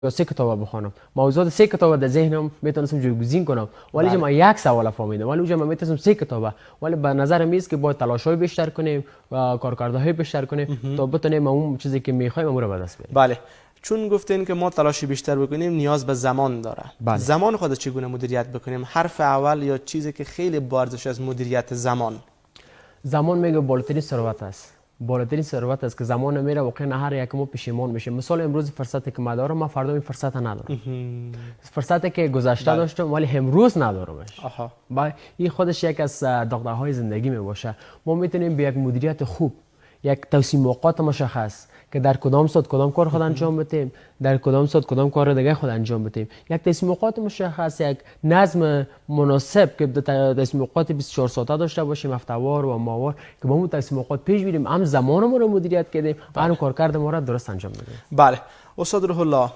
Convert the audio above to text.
یا 3 کتاب بخونم موضوعات 3 کتاب در ذهنم میتونستم جایگزین کنم ولی ما یک سوال فهمیدم ولی اونجا من میتونستم 3 کتاب ولی به نظر میاد که باید تلاش‌های بیشتر کنیم و کارکردهای بیشتر کنیم تا بتونیم اون چیزی که میخوایم اون رو به دست بیاریم. بله، چون گفتین که ما تلاشی بیشتر بکنیم نیاز به زمان داره. بله. زمان خود چگونه مدیریت بکنیم؟ حرف اول یا چیزی که خیلی با ارزش از مدیریت زمان میگه بالاترین ثروت است. بالاترین ثروت است که زمان میره واقعا هر یک ما پشیمان میشه. مثلا امروز فرصتی که ما دارم من فردا این فرصت ندارم. فرصتی که گذشته داشتم ولی امروز ندارمش. این خودش یک از دغدغه‌های زندگی می باشه. ما میتونیم به یک مدیریت خوب، یک توصیه اوقات مشخص که در کدام ساعت کدام کار خود انجام بدیم، در کدام ساعت کدام کار دیگه خود انجام بدیم، یک تصمیم اوقات مشخص، یک نظم مناسب که تصمیم اوقات 24 ساعته داشته باشیم، هفته‌وار و ماهوار که با اون تصمیم اوقات پیش بریم، هم زمان ما رو مدیریت کنیم، هم کارکرد ما رو درست انجام بدیم. بله، استاد روح الله